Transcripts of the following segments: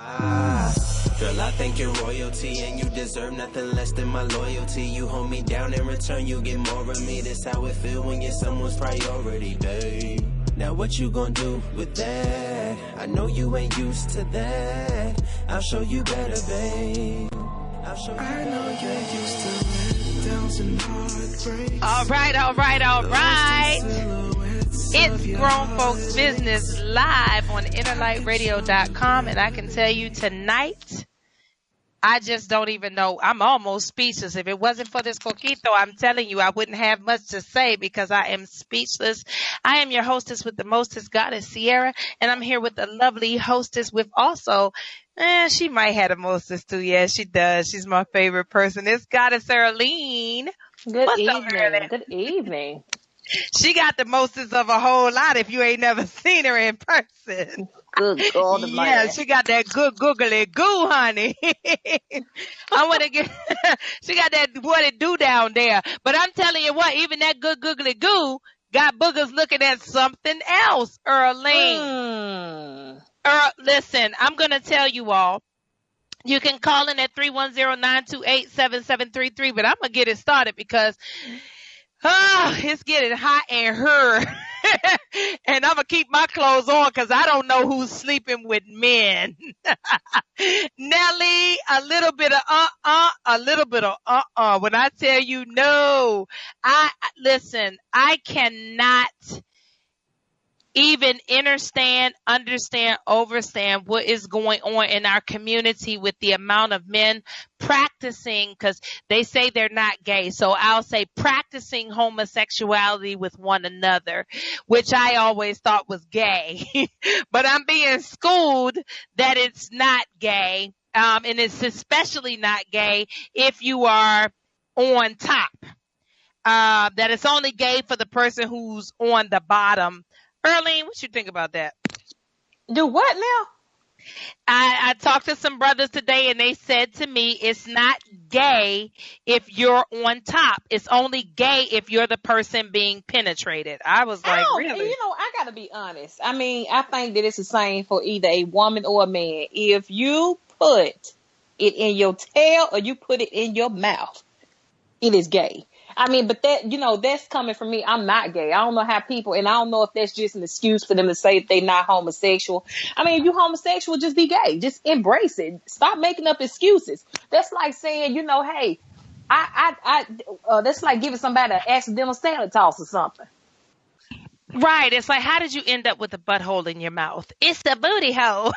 Girl, I think you're royalty and you deserve nothing less than my loyalty. You hold me down in return, you get more of me. That's how it feel when you're someone's priority, babe. Now what you gonna do with that? I know you ain't used to that. I'll show you better, babe. I'll show you better. I know you're used to letdowns and heartbreaks. All right. It's Grown Folks Business live on InnerlightRadio.com, and I can tell you tonight, I just don't even know. I'm almost speechless. If it wasn't for this coquito, I'm telling you, I wouldn't have much to say because I am speechless. I am your hostess with the mostest, Goddess Sierra, and I'm here with the lovely hostess with also, she might have the mostest too. Yeah, she does. She's my favorite person. It's Goddess Earlene. Good evening. Good evening. She got the mostest of a whole lot if you ain't never seen her in person. Good God Almighty. Yeah, she got that good googly goo, honey. I want to get, she got that what it do down there. But I'm telling you what, even that good googly goo got boogers looking at something else, Earlene. Listen, I'm going to tell you all. You can call in at 310-928-7733, but I'm going to get it started because it's getting hot in her. And I'm going to keep my clothes on because I don't know who's sleeping with men. Nelly, a little bit of a little bit of When I tell you no, listen, I cannot even understand, overstand what is going on in our community with the amount of men practicing, because they say they're not gay. So I'll say practicing homosexuality with one another, which I always thought was gay. But I'm being schooled that it's not gay. And it's especially not gay if you are on top. That it's only gay for the person who's on the bottom. Earlene, what you think about that? Do what now? I talked to some brothers today and they said to me, it's not gay if you're on top. It's only gay if you're the person being penetrated. I was like, really? You know, I got to be honest. I mean, I think that it's the same for either a woman or a man. If you put it in your tail or you put it in your mouth, it is gay. I mean, but that, you know, that's coming from me. I'm not gay. I don't know how people, and I don't know if that's just an excuse for them to say that they're not homosexual. I mean, if you homosexual, just be gay. Just embrace it. Stop making up excuses. That's like saying, you know, hey, that's like giving somebody an accidental salad toss or something. Right. It's like, how did you end up with a butthole in your mouth? It's the booty hole.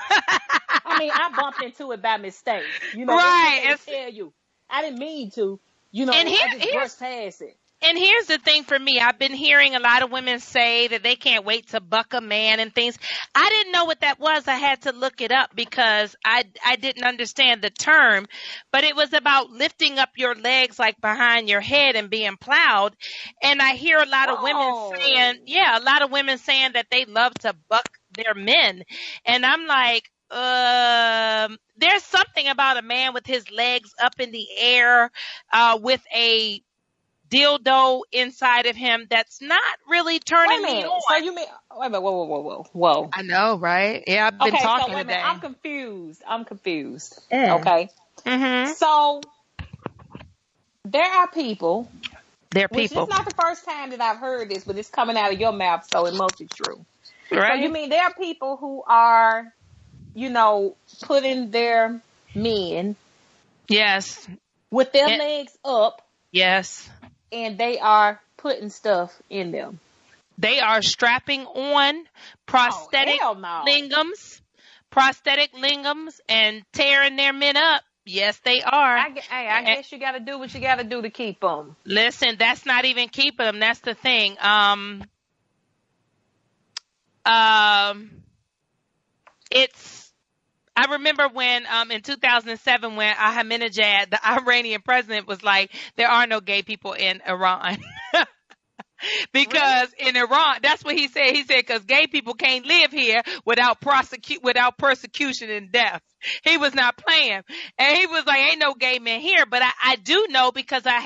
I mean, I bumped into it by mistake. You know, right. I tell you, I didn't mean to. You know, and I just brushed past it. And here's the thing for me. I've been hearing a lot of women say that they can't wait to buck a man and things. I didn't know what that was. I had to look it up because I didn't understand the term. But it was about lifting up your legs like behind your head and being plowed. And I hear a lot of women saying, a lot of women saying that they love to buck their men. And I'm like, there's something about a man with his legs up in the air, with a dildo inside of him that's not really turning me on. So you mean, wait a minute, whoa. I know, right? Yeah, I've been talking today. I'm confused. Okay. Mm-hmm. So there are people. Which is not the first time that I've heard this, but it's coming out of your mouth, so it must be true. Right. So you mean there are people who are, you know, putting their men. Yes. With their legs up. Yes. And they are putting stuff in them. They are strapping on prosthetic lingams and tearing their men up. Yes, they are. I guess you got to do what you got to do to keep them. Listen, that's not even keeping them. That's the thing. I remember when in 2007 when Ahmadinejad, the Iranian president, was like, there are no gay people in Iran. Because in Iran, that's what he said. He said, because gay people can't live here without persecution and death. He was not playing. And he was like, ain't no gay men here. But I do know because I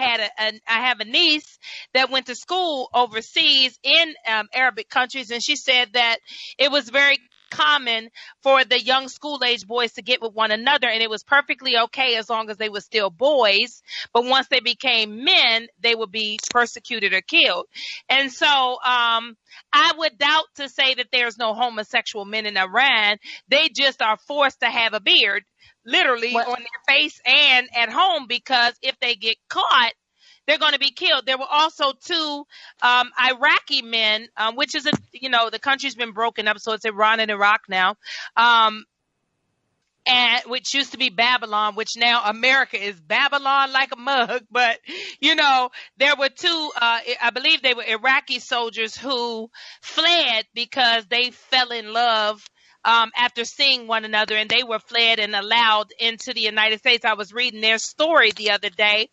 have a niece that went to school overseas in Arabic countries. And she said that it was very common for the young school age boys to get with one another, and it was perfectly okay as long as they were still boys. But once they became men, they would be persecuted or killed. And so I would doubt to say that there's no homosexual men in Iran. They just are forced to have a beard, literally What? on their face and at home, because if they get caught, they're going to be killed. There were also two Iraqi men, which is the country's been broken up, so it's Iran and Iraq now, and which used to be Babylon, which now America is Babylon like a mug. But there were two, I believe they were Iraqi soldiers who fled because they fell in love after seeing one another, and they were fled and allowed into the United States. I was reading their story the other day.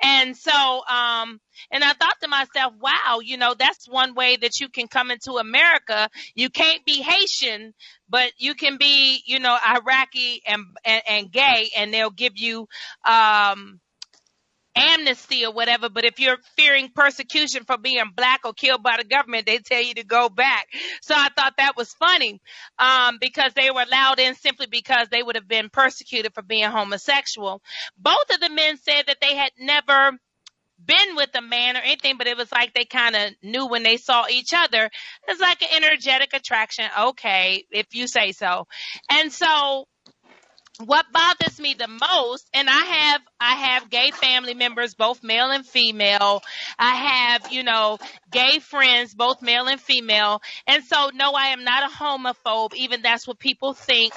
And so, and I thought to myself, wow, that's one way that you can come into America. You can't be Haitian, but you can be, Iraqi and gay, and they'll give you, amnesty or whatever. But if you're fearing persecution for being black or killed by the government, they tell you to go back. So I thought that was funny, because they were allowed in simply because they would have been persecuted for being homosexual. Both of the men said that they had never been with a man or anything, but it was like they kind of knew when they saw each other. It's like an energetic attraction. Okay, if you say so. And so what bothers me the most, and I have gay family members, both male and female. I have, gay friends, both male and female. And so, no, I am not a homophobe, even that's what people think.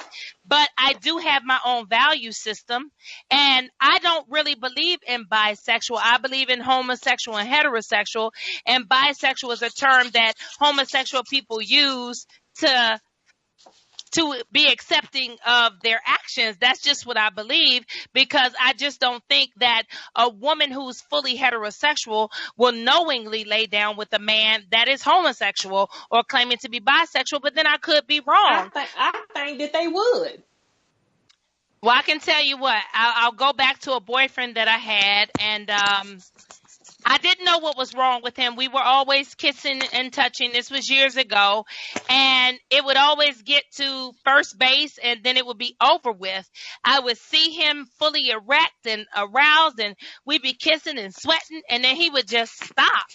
But I do have my own value system, and I don't really believe in bisexual. I believe in homosexual and heterosexual, and bisexual is a term that homosexual people use to be accepting of their actions. That's just what I believe, because I just don't think that a woman who's fully heterosexual will knowingly lay down with a man that is homosexual or claiming to be bisexual, but then I could be wrong. I think that they would. Well, I can tell you what, I'll go back to a boyfriend that I had, and I didn't know what was wrong with him. We were always kissing and touching. This was years ago. And it would always get to first base, and then it would be over with. I would see him fully erect and aroused, and we'd be kissing and sweating, and then he would just stop.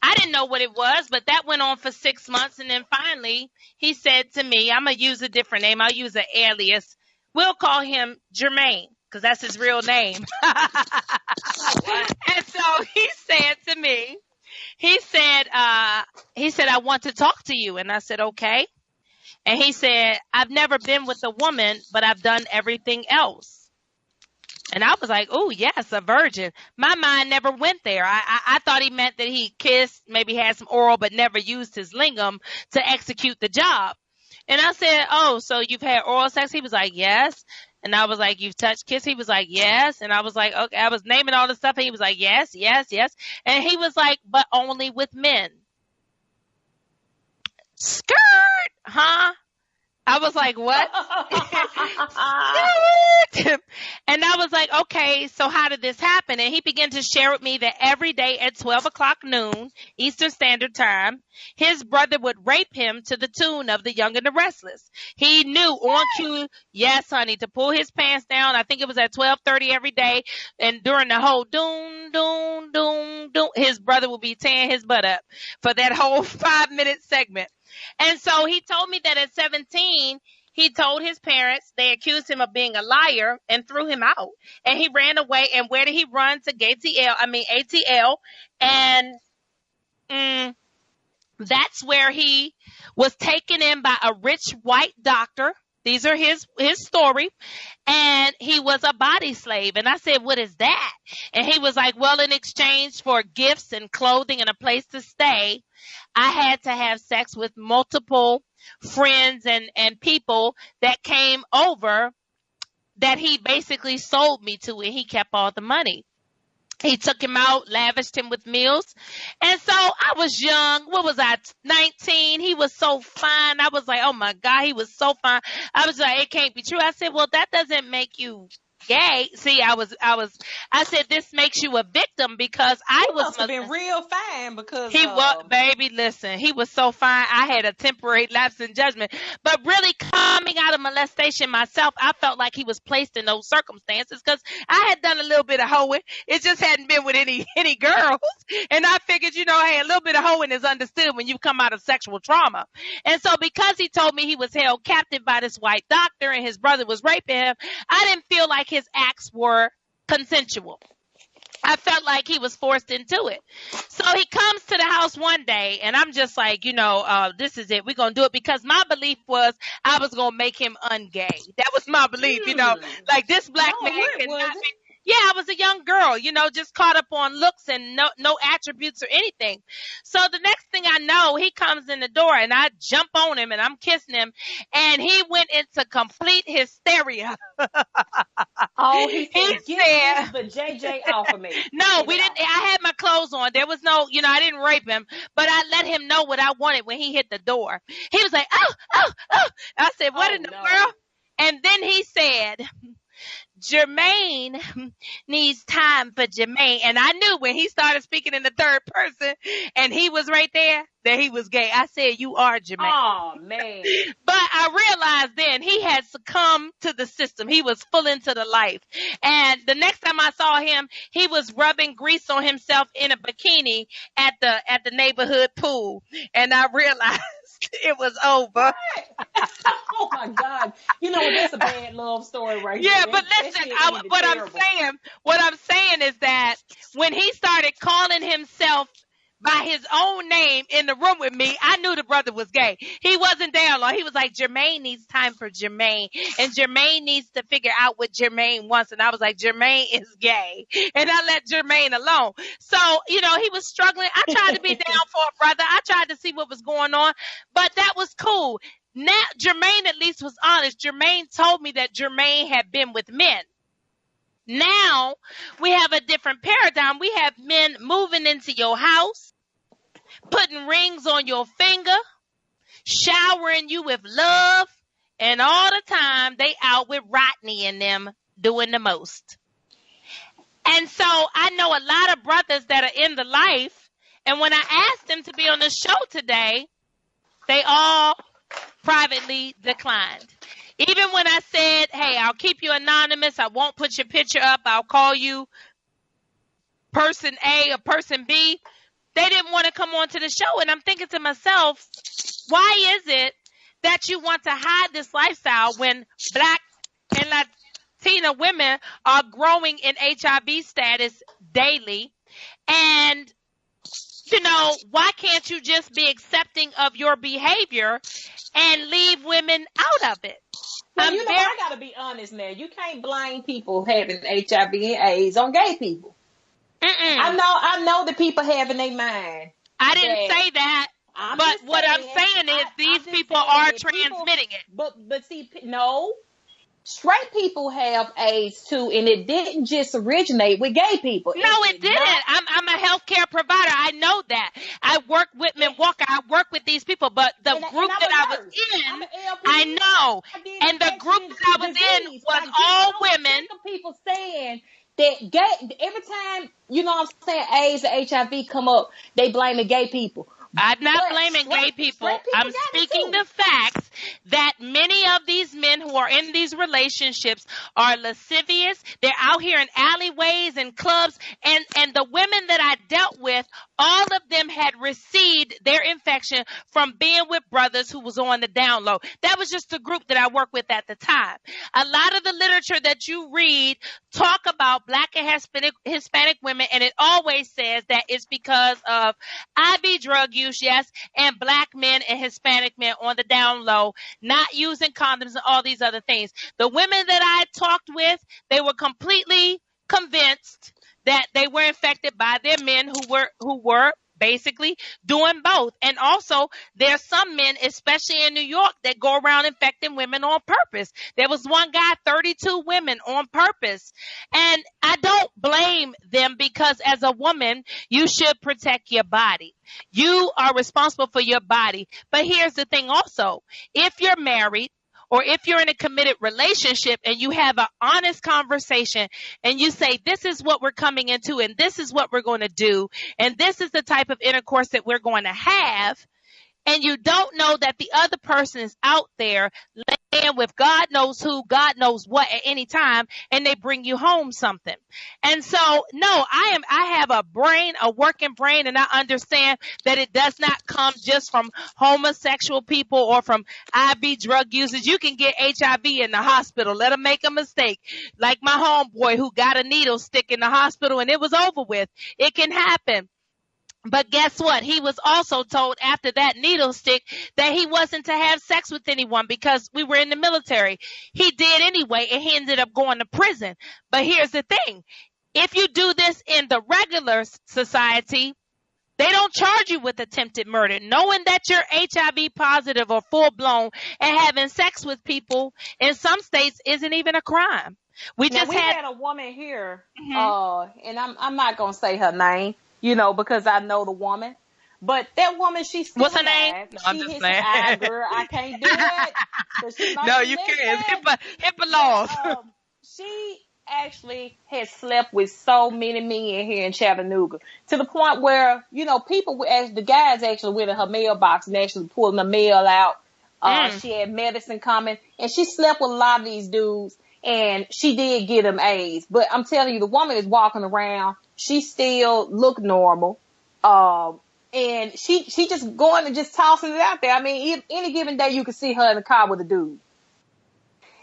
I didn't know what it was, but that went on for 6 months. And then finally, he said to me, I'm going to use a different name. I'll use an alias. We'll call him Jermaine, because that's his real name. And so he said to me, he said, I want to talk to you. And I said, okay. And he said, I've never been with a woman, but I've done everything else. And I was like, oh, yes, a virgin. My mind never went there. I thought he meant that he kissed, maybe had some oral, but never used his lingam to execute the job. And I said, oh, so you've had oral sex? He was like, yes. And I was like, you've touched, kiss? He was like, yes. And I was like, okay. I was naming all the stuff. And he was like, yes, yes, yes. And he was like, but only with men. Skirt, huh? I was like, what? And I was like, okay, so how did this happen? And he began to share with me that every day at 12 o'clock noon, Eastern Standard Time, his brother would rape him to the tune of The Young and the Restless. He knew on cue, yes, honey, to pull his pants down. I think it was at 12:30 every day. And during the whole doom, doom, doom, doom, his brother would be tearing his butt up for that whole 5-minute segment. And so he told me that at 17, he told his parents, they accused him of being a liar and threw him out. And he ran away. And where did he run? To ATL. And that's where he was taken in by a rich white doctor. These are his story. And he was a body slave. And I said, what is that? And he was like, well, in exchange for gifts and clothing and a place to stay, I had to have sex with multiple friends and people that came over that he basically sold me to, and he kept all the money. He took him out, lavished him with meals. And so I was young. What was I, 19? He was so fine. I was like, oh, my God, he was so fine. I was like, it can't be true. I said, well, that doesn't make you gay. See, I said, this makes you a victim because I He was must have been real fine because he was, baby, listen, he was so fine. I had a temporary lapse in judgment. But really coming out of molestation myself, I felt like he was placed in those circumstances because I had done a little bit of hoeing. It just hadn't been with any girls. And I figured, hey, a little bit of hoeing is understood when you come out of sexual trauma. And so because he told me he was held captive by this white doctor and his brother was raping him, I didn't feel like his acts were consensual. I felt like he was forced into it. So he comes to the house one day and I'm just like, this is it. We're going to do it because my belief was I was going to make him ungay. That was my belief, like this black man cannot be. Yeah, I was a young girl, just caught up on looks and no attributes or anything. So the next thing I know, he comes in the door and I jump on him and I'm kissing him and he went into complete hysteria. Oh, he said, the JJ off of me. No, we didn't. I had my clothes on. There was no, I didn't rape him, but I let him know what I wanted when he hit the door. He was like, oh. I said, what in the world? And then he said, Jermaine needs time for Jermaine. And I knew when he started speaking in the third person and he was right there that he was gay. I said, you are Jermaine. Oh, man. But I realized then he had succumbed to the system. He was full into the life. And the next time I saw him, he was rubbing grease on himself in a bikini at the neighborhood pool. And I realized it was over. Oh my God! That's a bad love story, right? Yeah, but listen, what I'm saying is that when he started calling himself by his own name in the room with me, I knew the brother was gay. He wasn't down low. He was like, Jermaine needs time for Jermaine, and Jermaine needs to figure out what Jermaine wants. And I was like, Jermaine is gay, and I let Jermaine alone. So, he was struggling. I tried to be down for a brother. I tried to see what was going on, but that was cool. Now, Jermaine at least was honest. Jermaine told me that Jermaine had been with men. Now we have a different paradigm. We have men moving into your house, putting rings on your finger, showering you with love, and all the time they out with Rodney and them doing the most. And so I know a lot of brothers that are in the life, and when I asked them to be on the show today, they all privately declined. Even when I said, hey, I'll keep you anonymous, I won't put your picture up, I'll call you person A or person B, they didn't want to come on to the show. And I'm thinking to myself, why is it that you want to hide this lifestyle when Black and Latina women are growing in HIV status daily? And why can't you just be accepting of your behavior and leave women out of it? Well, I got to be honest now. You can't blame people having HIV and AIDS on gay people. I know the people have in their mind. I didn't say that. But what I'm saying is these people are transmitting it. But see, no. Straight people have AIDS too, and it didn't just originate with gay people. No, it didn't. I'm a healthcare provider. I know that. I work with Milwaukee. I work with these people, but the group that I was in, I know. And the group that I was in was all women. People saying that gay, every time, I'm saying, AIDS and HIV come up, they blame the gay people. I'm not blaming gay people. I'm speaking the facts that many of these men who are in these relationships are lascivious. They're out here in alleyways and clubs. And the women that I dealt with, all of them had received their infection from being with brothers who was on the down low. That was just the group that I worked with at the time. A lot of the literature that you read talk about Black and Hispanic women, and it always says that it's because of IV drug use, yes, and Black men and Hispanic men on the down low, not using condoms and all these other things. The women that I talked with, they were completely convinced that they were infected by their men who were basically doing both. And also, there's some men, especially in New York, that go around infecting women on purpose. There was one guy, 32 women on purpose. And I don't blame them because as a woman, you should protect your body. You are responsible for your body. But here's the thing also. If you're married or if you're in a committed relationship and you have an honest conversation and you say, this is what we're coming into and this is what we're going to do and this is the type of intercourse that we're going to have, and you don't know that the other person is out there laying with God knows who, God knows what at any time, and they bring you home something. And so, no, I have a brain, a working brain, and I understand that it does not come just from homosexual people or from IV drug users. You can get HIV in the hospital. Let them make a mistake. Like my homeboy who got a needle stick in the hospital and it was over with. It can happen. But guess what? He was also told after that needle stick that he wasn't to have sex with anyone because we were in the military. He did anyway, and he ended up going to prison. But here's the thing. If you do this in the regular society, they don't charge you with attempted murder. Knowing that you're HIV positive or full-blown and having sex with people in some states isn't even a crime. We had a woman here, and I'm not going to say her name. Because I know the woman. But that woman, she's still What's her name? No, I'm just playing. Girl, I can't do that. No, you can't. HIPAA laws. She actually has slept with so many men here in Chattanooga to the point where, people, the guys actually went in her mailbox and actually pulling the mail out. She had medicine coming, and she slept with a lot of these dudes, and she did get them AIDS. But I'm telling you, the woman is walking around. She still look normal. And she just going and just tossing it out there. I mean, any given day you could see her in the car with a dude.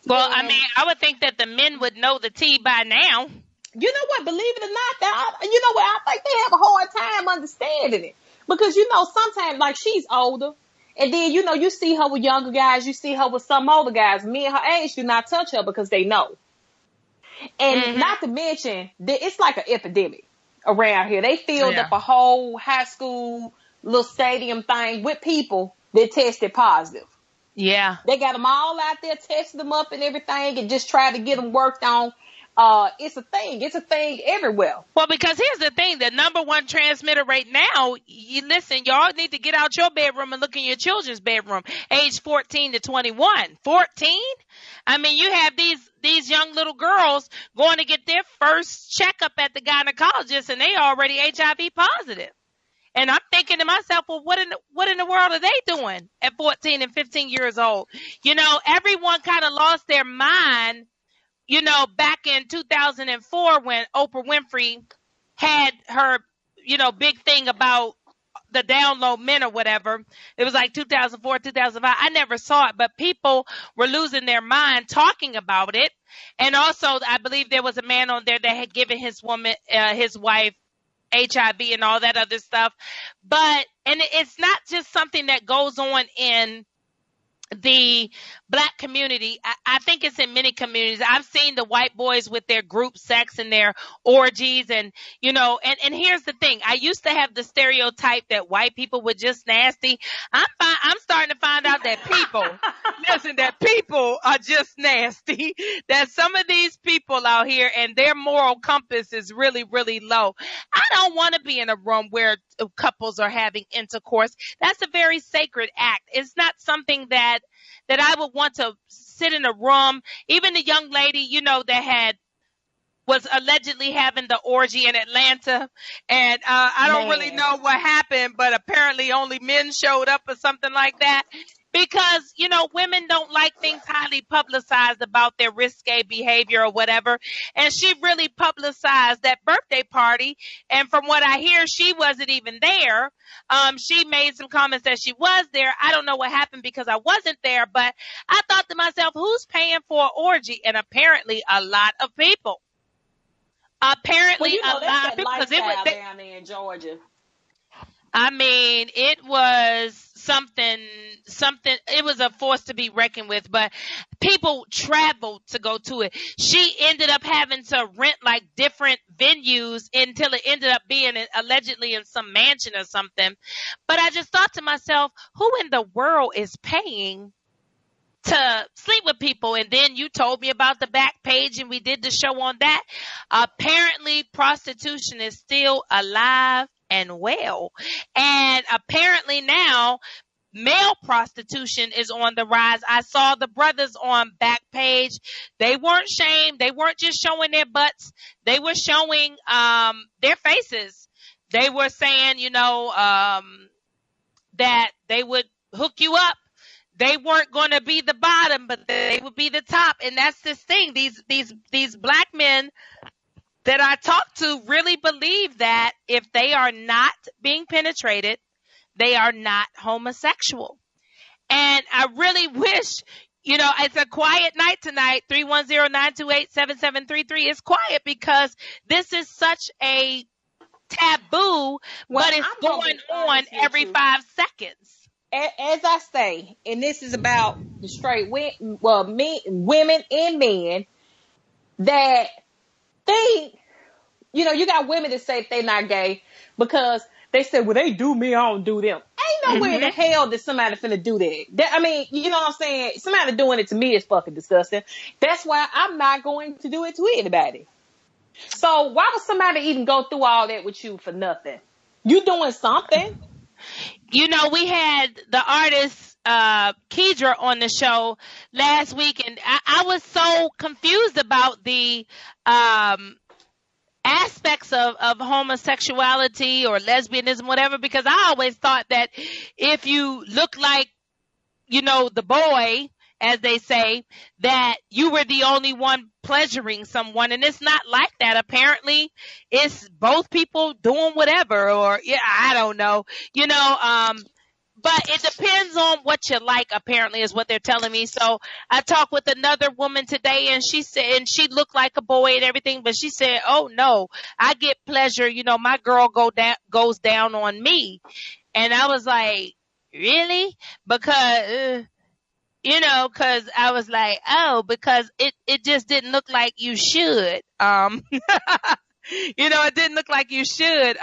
Well, I mean, I would think that the men would know the tea by now. You know what? Believe it or not, I think they have a hard time understanding it. Because, sometimes, like, she's older. And then, you see her with younger guys. You see her with some older guys. Men her age do not touch her because they know. And not to mention, it's like an epidemic around here. They filled up a whole high school little stadium thing with people that tested positive. Yeah. They got them all out there, testing them up and everything, and just try to get them worked on. It's a thing. It's a thing everywhere. Well, because here's the thing. The number one transmitter right now, y'all need to get out your bedroom and look in your children's bedroom, age 14 to 21. 14? I mean, you have these young little girls going to get their first checkup at the gynecologist, and they already HIV positive. And I'm thinking to myself, well, what in the world are they doing at 14 and 15 years old? Everyone kind of lost their mind, back in 2004 when Oprah Winfrey had her, big thing about the down low men or whatever. It was like 2004, 2005. I never saw it, but people were losing their mind talking about it. And also, I believe there was a man on there that had given his wife HIV and all that other stuff. But, and it's not just something that goes on in the Black community. I think it's in many communities. I've seen the white boys with their group sex and their orgies and, and here's the thing. I used to have the stereotype that white people were just nasty. I'm starting to find out that people are just nasty, that some of these people out here and their moral compass is really, really low. I don't want to be in a room where couples are having intercourse. That's a very sacred act. It's not something that I would want to sit in a room. Even the young lady, that was allegedly having the orgy in Atlanta. And I don't really know what happened, but apparently only men showed up or something like that. Because, women don't like things highly publicized about their risque behavior or whatever. And she really publicized that birthday party. And from what I hear, she wasn't even there. She made some comments that she was there. I don't know what happened because I wasn't there. But I thought to myself, who's paying for an orgy? And apparently a lot of people. Apparently a lot of people. Because it was down there in Georgia. I mean, it was something, it was a force to be reckoned with, but people traveled to go to it. She ended up having to rent like different venues until it ended up being allegedly in some mansion or something. But I just thought to myself, who in the world is paying to sleep with people? And then you told me about the back page and we did the show on that. Apparently prostitution is still alive and well. And apparently now male prostitution is on the rise. I saw the brothers on Backpage. They weren't shamed. They weren't just showing their butts. They were showing their faces. They were saying, that they would hook you up. They weren't going to be the bottom, but they would be the top. And that's this thing. These black men that I talk to really believe that if they are not being penetrated, they are not homosexual. And I really wish, it's a quiet night tonight. 310-928-7733. It's quiet because this is such a taboo, but it's going on every 5 seconds. As I say, and this is about the straight women and men that think, you got women that say they're not gay because they say, well, they do me, I don't do them. Ain't nowhere in the hell that somebody finna do that. I mean, you know what I'm saying? Somebody doing it to me is fucking disgusting. That's why I'm not going to do it to anybody. So why would somebody even go through all that with you for nothing? You doing something. We had the artist Kedra on the show last week, and I was so confused about the aspects of homosexuality or lesbianism, whatever, because I always thought that if you look like, the boy, as they say, that you were the only one pleasuring someone. And it's not like that. Apparently, it's both people doing whatever, or I don't know, but it depends on what you like, apparently, is what they're telling me. So I talked with another woman today, and she said, and she looked like a boy and everything, but she said, oh no, I get pleasure. My girl goes down on me. And I was like, really? Because, cause I was like, oh, because it just didn't look like you should. It didn't look like you should.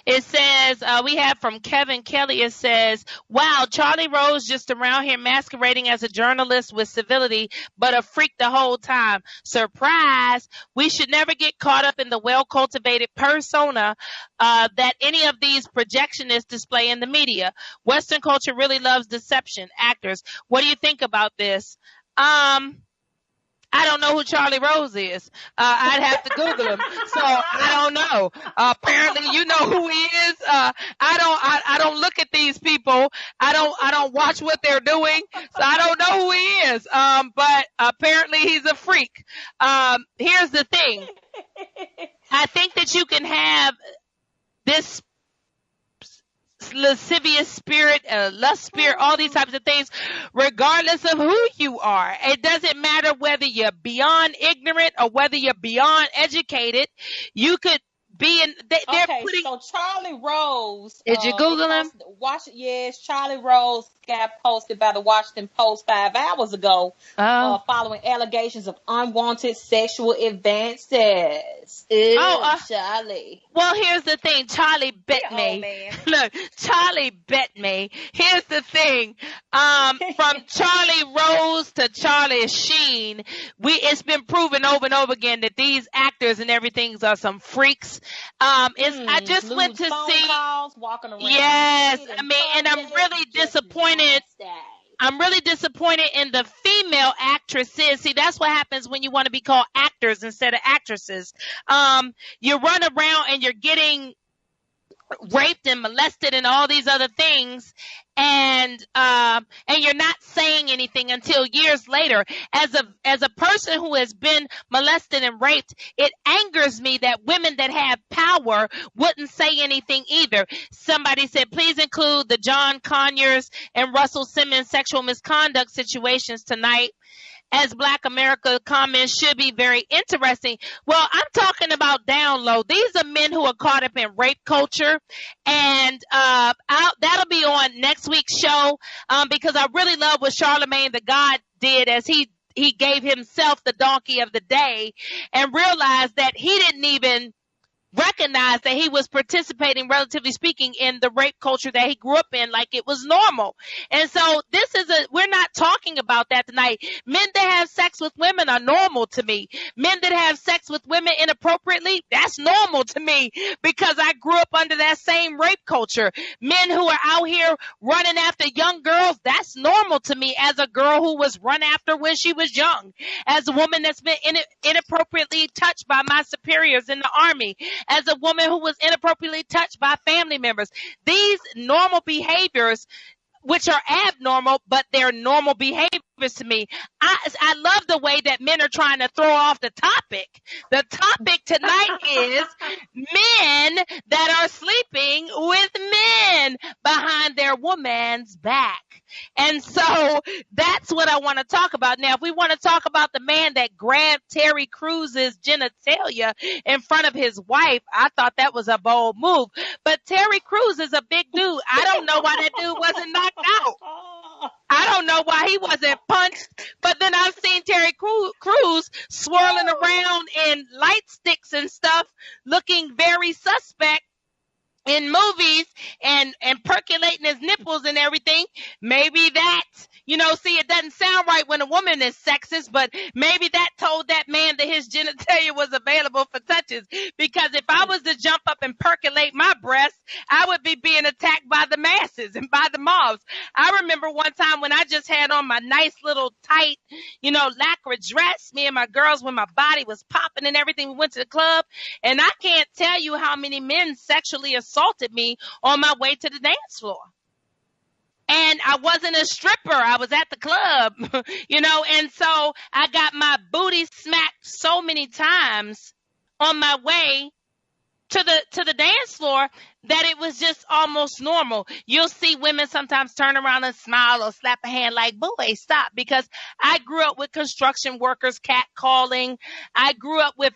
It says, we have from Kevin Kelly, it says, wow, Charlie Rose just around here masquerading as a journalist with civility, but a freak the whole time. Surprise! We should never get caught up in the well-cultivated persona that any of these projectionists display in the media. Western culture really loves deception. Actors, what do you think about this? I don't know who Charlie Rose is. I'd have to Google him. So I don't know. Apparently you know who he is. I don't look at these people. I don't watch what they're doing. So I don't know who he is. But apparently he's a freak. Here's the thing. I think that you can have this lascivious spirit, lust spirit, all these types of things, regardless of who you are. It doesn't matter whether you're beyond ignorant or whether you're beyond educated. You could be in. So Charlie Rose. Did you Google him? Yes, Charlie Rose got posted by the Washington Post 5 hours ago, following allegations of unwanted sexual advances. Charlie. Well, here's the thing. Charlie bet me. Look, Charlie bet me. Here's the thing. From Charlie Rose to Charlie Sheen, it's been proven over and over again that these actors and everything are some freaks. I just went to see. Calls, walking around. Yes, and I'm really disappointed. I'm really disappointed in the female actresses. See, that's what happens when you want to be called actors instead of actresses. You run around and you're getting raped and molested and all these other things, and you're not saying anything until years later. As a person who has been molested and raped, it angers me that women that have power wouldn't say anything either. Somebody said, please include the John Conyers and Russell Simmons sexual misconduct situations tonight, as Black America comments should be very interesting. Well, I'm talking about down low. These are men who are caught up in rape culture, and that'll be on next week's show, because I really love what Charlemagne the God did, as he gave himself the donkey of the day and realized that he didn't even recognized that he was participating, relatively speaking, in the rape culture that he grew up in like it was normal. And so we're not talking about that tonight. Men that have sex with women are normal to me. Men that have sex with women inappropriately, that's normal to me because I grew up under that same rape culture. Men who are out here running after young girls, that's normal to me as a girl who was run after when she was young, as a woman that's been inappropriately touched by my superiors in the Army, as a woman who was inappropriately touched by family members. These normal behaviors, which are abnormal, but they're normal behaviors to me. I love the way that men are trying to throw off the topic. The topic tonight is men that are sleeping with men behind their woman's back. And so that's what I want to talk about. Now, if we want to talk about the man that grabbed Terry Crews's genitalia in front of his wife, I thought that was a bold move. But Terry Crews is a big dude. I don't know why that dude wasn't knocked out. I don't know why he wasn't punched, but then I've seen Terry Crews swirling around in light sticks and stuff, looking very suspect in movies and percolating his nipples and everything. Maybe that, see, it doesn't sound right when a woman is sexist, but maybe that told that man that his genitalia was available for touches. Because if I was to jump up and percolate my breasts, I would be being attacked by the masses and by the mobs. I remember one time when I just had on my nice little tight, lycra dress, me and my girls, when my body was popping and everything, we went to the club, and I can't tell you how many men sexually assaulted me on my way to the dance floor. And I wasn't a stripper. I was at the club, and so I got my booty smacked so many times on my way to the dance floor that it was just almost normal. You'll see women sometimes turn around and smile or slap a hand like, boy, stop. Because I grew up with construction workers catcalling. I grew up with,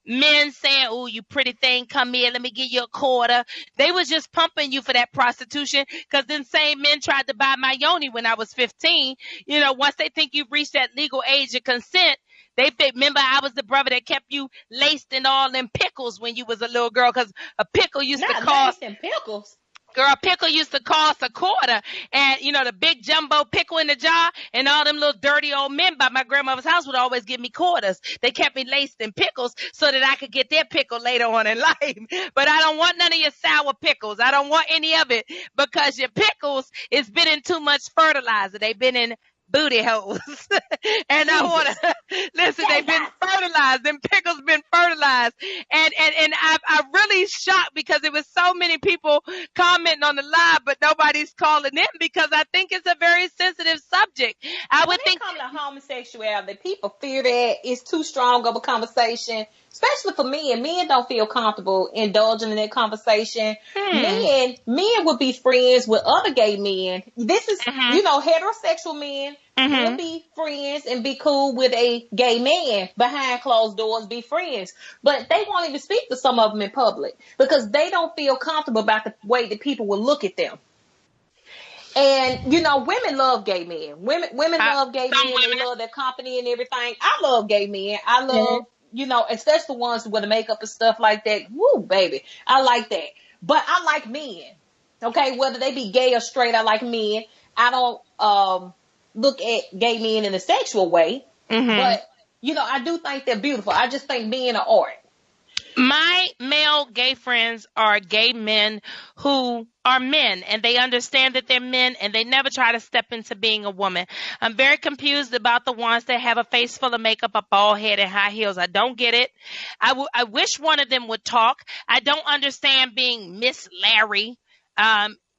men saying, oh, you pretty thing, come here, let me give you a quarter. They was just pumping you for that prostitution, because then same men tried to buy my yoni when I was 15. Once they think you've reached that legal age of consent, they remember I was the brother that kept you laced in all them pickles when you was a little girl, because a pickle used to cost... Not laced in pickles. Girl, pickle used to cost a quarter, and the big jumbo pickle in the jar, and all them little dirty old men by my grandmother's house would always give me quarters. They kept me laced in pickles so that I could get their pickle later on in life. But I don't want none of your sour pickles. I don't want any of it, because your pickles is been in too much fertilizer. They've been in booty holes. And I want to listen, they've been fertilized. Them pickles been fertilized. And I'm really shocked because there was so many people commenting on the live, but nobody's calling in, because I think it's a very sensitive subject. I would think when it comes to homosexuality, people fear that it's too strong of a conversation, especially for men. Men don't feel comfortable indulging in that conversation. Men would be friends with other gay men. This is, heterosexual men will be friends and be cool with a gay man behind closed doors, be friends. But they won't even speak to some of them in public because they don't feel comfortable about the way that people will look at them. And, women love gay men. Women love gay men. They love their company and everything. I love gay men. I love... especially the ones with the makeup and stuff like that. Woo, baby. I like that. But I like men. Okay? Whether they be gay or straight, I like men. I don't look at gay men in a sexual way. But, I do think they're beautiful. I just think men are art. My male gay friends are gay men who are men, and they understand that they're men, and they never try to step into being a woman. I'm very confused about the ones that have a face full of makeup, a bald head, and high heels. I don't get it. I wish one of them would talk. I don't understand being Miss Larry.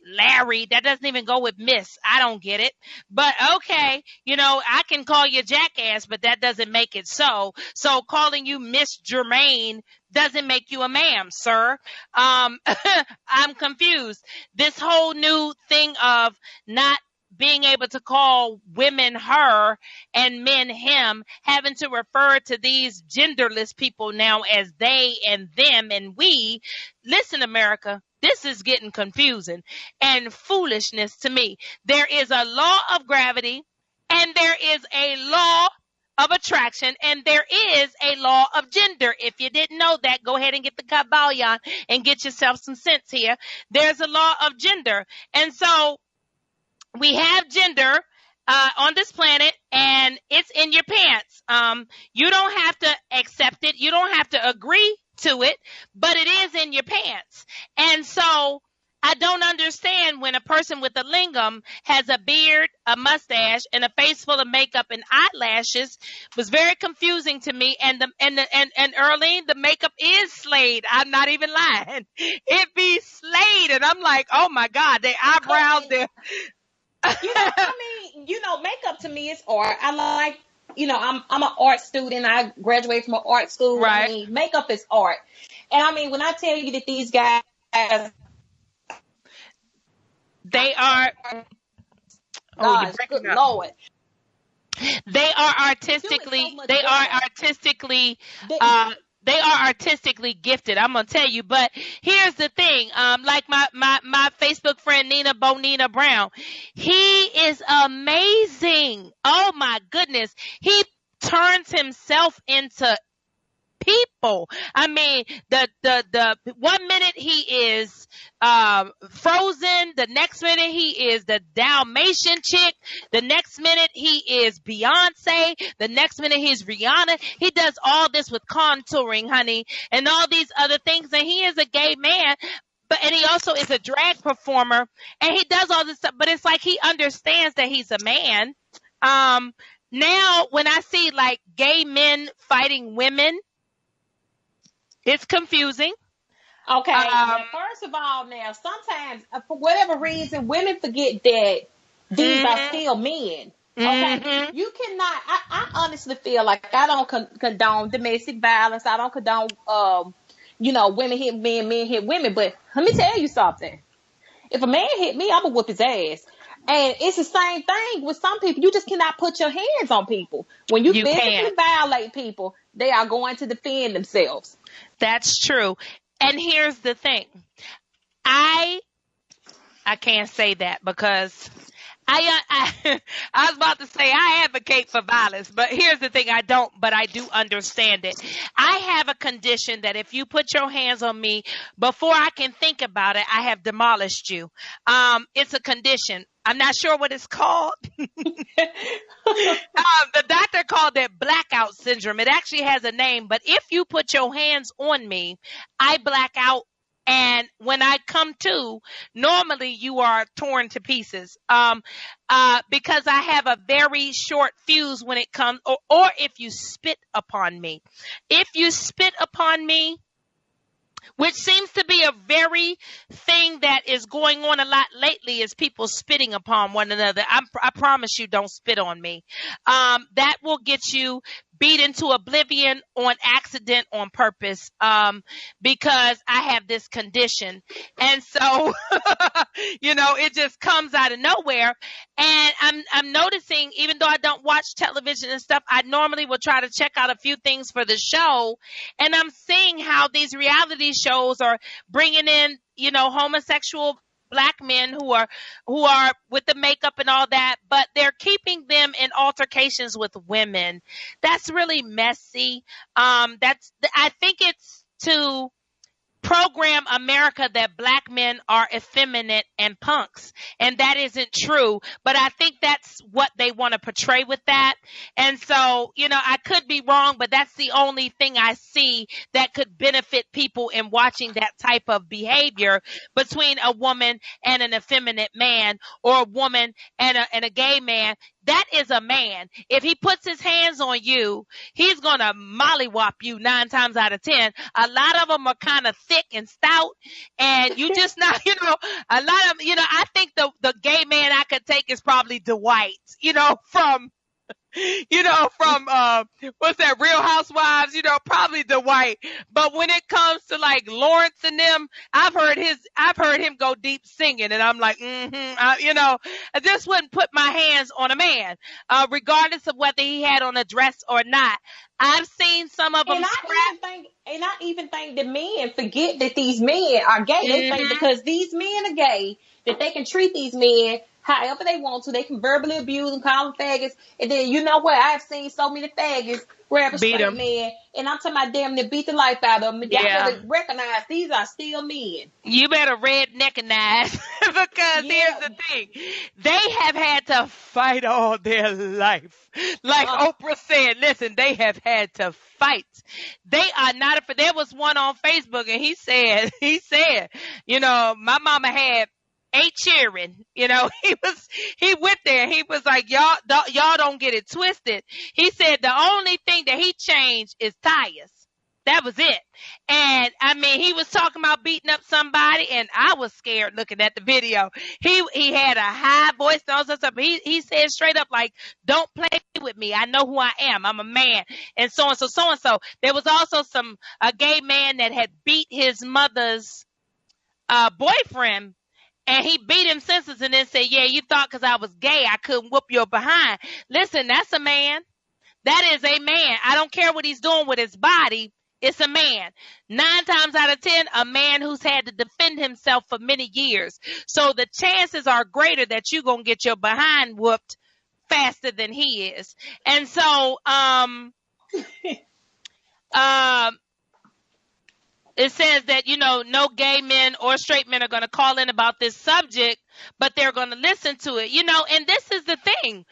Larry, that doesn't even go with Miss. I don't get it. But okay, I can call you jackass, but that doesn't make it so. So calling you Miss Germaine doesn't make you a ma'am, sir. I'm confused. This whole new thing of not being able to call women her and men him, having to refer to these genderless people now as they and them and we. Listen, America, this is getting confusing and foolishness to me. There is a law of gravity and there is a law of attraction, and there is a law of gender. If you didn't know that, go ahead and get the Kabbalion and get yourself some sense here. There's a law of gender. And so we have gender on this planet, and it's in your pants. You don't have to accept it. You don't have to agree to it, but it is in your pants. And so I don't understand when a person with a lingam has a beard, a mustache, and a face full of makeup and eyelashes. It was very confusing to me. And Earlene, the makeup is slayed. I'm not even lying. It be slayed, and I'm like, oh my God, their eyebrows, their Makeup to me is art. I like, I'm an art student. I graduated from an art school. Right. I mean, makeup is art. And I mean, when I tell you that these guys, they are, gosh, good Lord. They are artistically gifted. I'm gonna tell you, but here's the thing. Like my Facebook friend Bonina Brown, he is amazing. Oh my goodness, he turns himself into people. I mean, the 1 minute he is Frozen, the next minute he is the Dalmatian chick, the next minute he is Beyonce, the next minute he's Rihanna. He does all this with contouring, honey, and all these other things, and he is a gay man. And he also is a drag performer, and he does all this stuff, but it's like he understands that he's a man. Now when I see like gay men fighting women, it's confusing. Okay. First of all, now, sometimes, for whatever reason, women forget that these are still men. Okay. Mm-hmm. You cannot, I honestly feel like I don't condone domestic violence. I don't condone, women hit men hit women. But let me tell you something. If a man hit me, I'm going to whoop his ass. And it's the same thing with some people. You just cannot put your hands on people. When you physically violate people, they are going to defend themselves. That's true. And here's the thing. I can't say that because I was about to say I advocate for violence, but here's the thing. I don't, but I do understand it. I have a condition that if you put your hands on me before I can think about it, I have demolished you. It's a condition. I'm not sure what it's called. The doctor called it blackout syndrome. It actually has a name, but if you put your hands on me, I black out. And when I come to, normally you are torn to pieces, because I have a very short fuse when it comes, or if you spit upon me. If you spit upon me, which seems to be a very thing that is going on a lot lately, is people spitting upon one another. I promise you, don't spit on me. That will get you beat into oblivion on accident, on purpose, because I have this condition. And so, it just comes out of nowhere. And I'm noticing, even though I don't watch television and stuff, I normally will try to check out a few things for the show. And I'm seeing how these reality shows are bringing in, homosexual Black men who are with the makeup and all that, but they're keeping them in altercations with women. That's really messy. I think it's to program America that Black men are effeminate and punks, and that isn't true, but I think that's what they want to portray with that. And so, I could be wrong, but that's the only thing I see that could benefit people in watching that type of behavior between a woman and an effeminate man, or a woman and a gay man. That is a man. If he puts his hands on you, he's going to mollywop you 9 times out of 10. A lot of them are kind of thick and stout, and you just not, a lot of them, I think the gay man I could take is probably Dwight, from what's that, Real Housewives, probably Dwight. But when it comes to like Lawrence and them, I've heard him go deep singing, and I'm like, I just wouldn't put my hands on a man, regardless of whether he had on a dress or not. I've seen some of them. And I even think that men forget that these men are gay. They think because these men are gay, that they can treat these men however they want to. They can verbally abuse and call them faggots. And then, you know what? I've seen so many faggots grab a Beat straight 'em. man, and I'm talking about damn near beat the life out of them. Y'all Yeah. better recognize these are still men. You better redneckinize because here's Yeah. the thing. They have had to fight all their life. Like Oprah said, listen, they have had to fight. They are not, there was one on Facebook and he said, you know, my mama had 8 children, you know, he went there. He was like, y'all don't get it twisted. He said the only thing that he changed is tires. That was it. And I mean, he was talking about beating up somebody, and I was scared looking at the video. He had a high voice and all that stuff. He said straight up, like, don't play with me. I know who I am. I'm a man. And so and so. There was also a gay man that had beat his mother's boyfriend, and he beat him senseless and then said, yeah, you thought because I was gay I couldn't whoop your behind. Listen, that's a man. That is a man. I don't care what he's doing with his body. It's a man. 9 times out of 10, a man who's had to defend himself for many years. So the chances are greater that you're going to get your behind whooped faster than he is. And so, it says that, you know, no gay men or straight men are going to call in about this subject, but they're going to listen to it, you know, and this is the thing.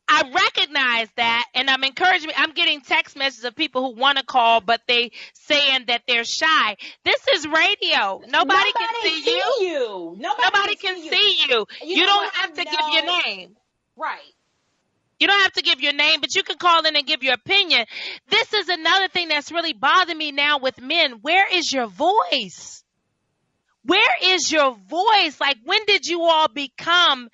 I recognize that, and I'm encouraging. I'm getting text messages of people who want to call, but they saying that they're shy. This is radio. Nobody can see you. Nobody can see you. You don't have to give your name. Right. You don't have to give your name, but you can call in and give your opinion. This is another thing that's really bothering me now with men. Where is your voice? Where is your voice? Like, when did you all become...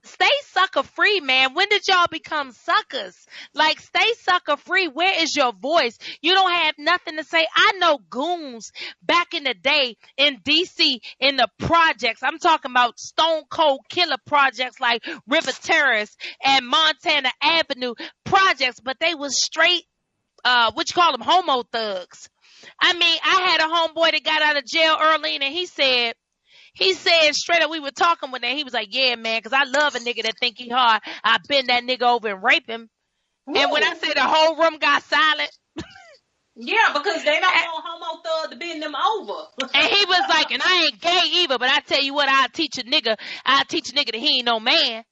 Stay sucker free, man. When did y'all become suckers? Like, stay sucker free. Where is your voice? You don't have nothing to say. I know goons back in the day in DC in the projects. I'm talking about stone cold killer projects like River Terrace and Montana Avenue projects, but they was straight, what you call them, homo thugs. I mean, I had a homeboy that got out of jail early and he said straight up, we were talking with him. He was like, yeah, man, because I love a nigga that think he hard. I bend that nigga over and rape him. Ooh. And when I say the whole room got silent. Yeah, because they don't want homo thug to bend them over. And he was like, and I ain't gay either, but I tell you what, I'll teach a nigga that he ain't no man.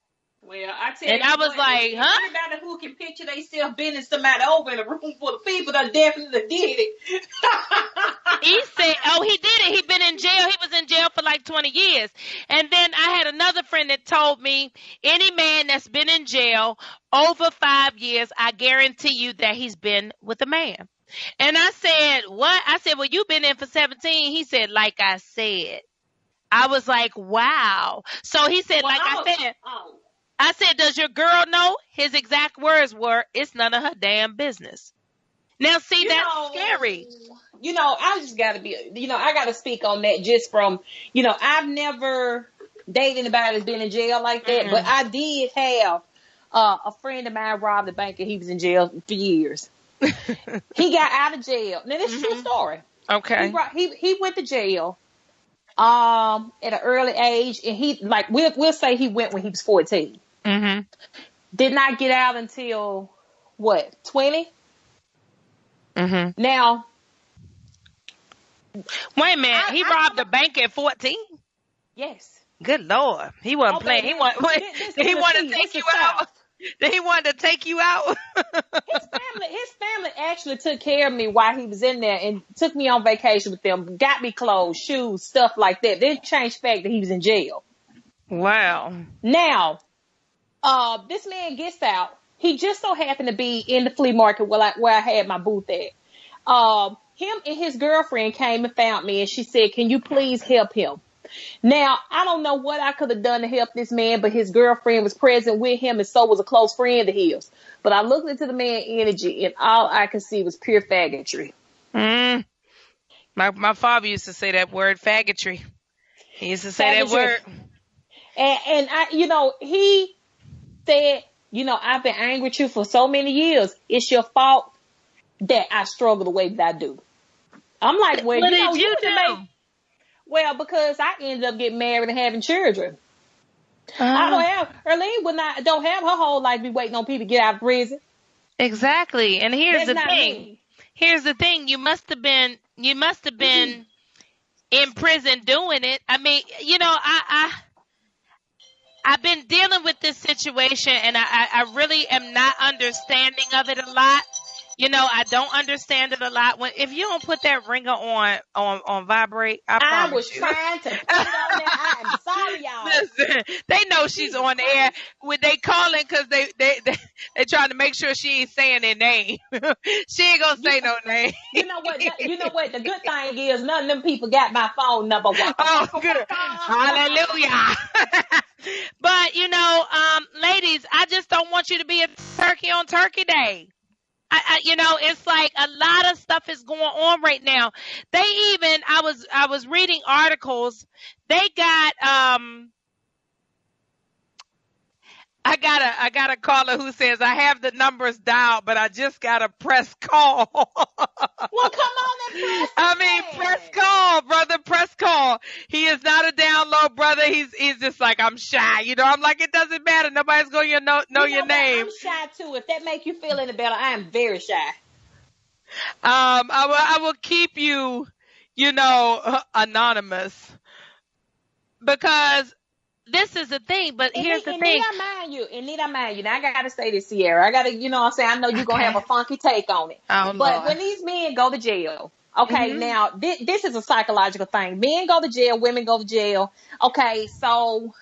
Well, I tell you, and I was like, huh? Anybody who can picture themselves bending somebody over in a room full of people that definitely did it. He said, oh, he did it. He been in jail. He was in jail for like 20 years. And then I had another friend that told me any man that's been in jail over 5 years, I guarantee you that he's been with a man. And I said, what? I said, well, you've been in for 17. He said, like I said. I was like, wow. So he said, I said, does your girl know? His exact words were, it's none of her damn business. Now, see, that's scary. You know, I just got to be, you know, I got to speak on that just from, you know, I've never dated anybody that's been in jail like that, but I did have a friend of mine robbed a bank and he was in jail for years. He got out of jail. Now, this is a true story. Okay. He went to jail at an early age, and he, like, we'll say he went when he was 14. Mm-hmm. Did not get out until, what, 20? Mm-hmm. Now, wait a minute. He robbed a bank at 14? Yes. Good Lord. He wasn't playing. He wanted to take you out. He wanted to take you out. His family actually took care of me while he was in there and took me on vacation with them, got me clothes, shoes, stuff like that. They changed the fact that he was in jail. Wow. Now, this man gets out. He just so happened to be in the flea market where I had my booth at. Him and his girlfriend came and found me, and she said, can you please help him? Now, I don't know what I could have done to help this man, but his girlfriend was present with him, and so was a close friend of his. But I looked into the man's energy, and all I could see was pure faggotry. My father used to say that word, faggotry. He used to say that word. And I, you know, he said, you know, I've been angry with you for so many years. It's your fault that I struggle the way that I do. I'm like, well, what did you do? Well, because I ended up getting married and having children. I don't Uh, have Erlene would not don't have her whole life be waiting on people to get out of prison. exactly. And here's That's the not thing. me. Here's the thing. You must have been in prison doing it. I mean, I've been dealing with this situation, and I really am not understanding of it a lot. I don't understand it a lot. If you don't put that ringer on vibrate, I I was promise you. trying to put it on there. I am sorry, y'all. Listen, they know she's Jesus on the air Christ. when they calling because they trying to make sure she ain't saying their name. She ain't gonna You, say no name. you know what? You know what? The good thing is none of them people got my phone number. Oh, good. Hallelujah. But ladies, I just don't want you to be a turkey on Turkey Day. It's like a lot of stuff is going on right now. I was reading articles. They got I got a caller who says I have the numbers dialed, but I just got to press call. Well, come on and press I it mean, press then. call, brother, press call. He is not a down low brother. He's just like, I'm shy. I'm like, it doesn't matter. Nobody's going to know You know your what? name. I'm shy too. If that make you feel any better, I am very shy. I will keep you, anonymous because this is the thing. But here's the And thing. need I mind you. Now I gotta say this, Sierra. I gotta, what I'm saying, I know you're gonna have a funky take on it. Oh, But Lord. when these men go to jail, okay, Mhm. now this is a psychological thing. Men go to jail, women go to jail. Okay, so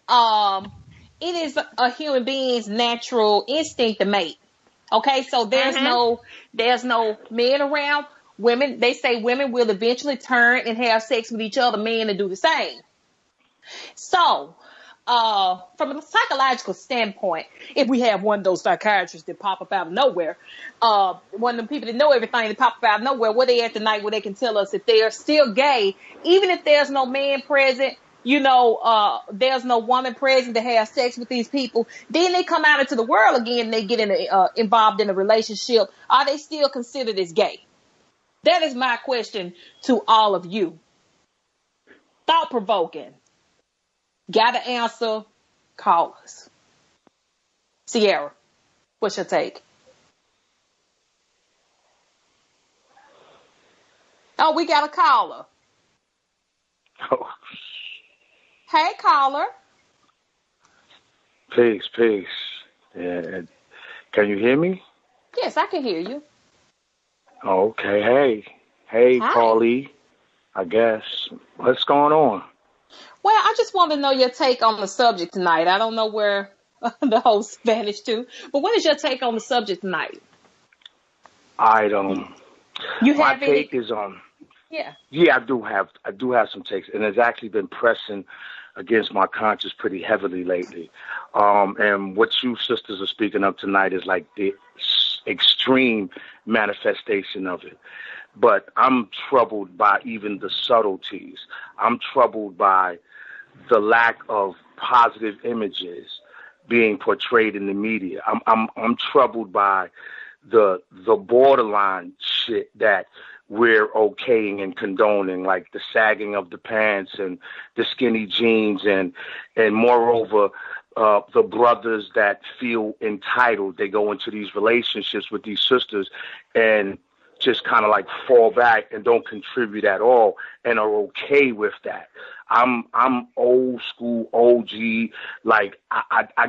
it is a human being's natural instinct to mate. Okay, so there's no men around. Women, they say women will eventually turn and have sex with each other, men to do the same. So, from a psychological standpoint, if we have one of those psychiatrists that pop up out of nowhere, one of them people that know everything that pop up out of nowhere, where they at tonight where they can tell us if they are still gay, even if there's no man present, there's no woman present to have sex with these people, then they come out into the world again and they get involved in a relationship. Are they still considered as gay? That is my question to all of you. Thought provoking. Got to answer. Call us. Sierra, what's your take? Oh, we got a caller. Oh, Hey, caller. peace. Yeah, can you hear me? Yes, I can hear you. Okay. Hey, Hi. Paulie. I guess. What's going on? Well, I just want to know your take on the subject tonight. I don't know where the host vanished to, but what is your take on the subject tonight? You My have any? take is Yeah. yeah, I do have some takes, and it's actually been pressing against my conscience pretty heavily lately. And what you sisters are speaking of tonight is like the extreme manifestation of it. But I'm troubled by even the subtleties. I'm troubled by the lack of positive images being portrayed in the media. I'm troubled by the borderline shit that we're okaying and condoning, like the sagging of the pants and the skinny jeans, and moreover, the brothers that feel entitled. They go into these relationships with these sisters and just kind of like fall back and don't contribute at all and are okay with that. I'm old school OG. Like I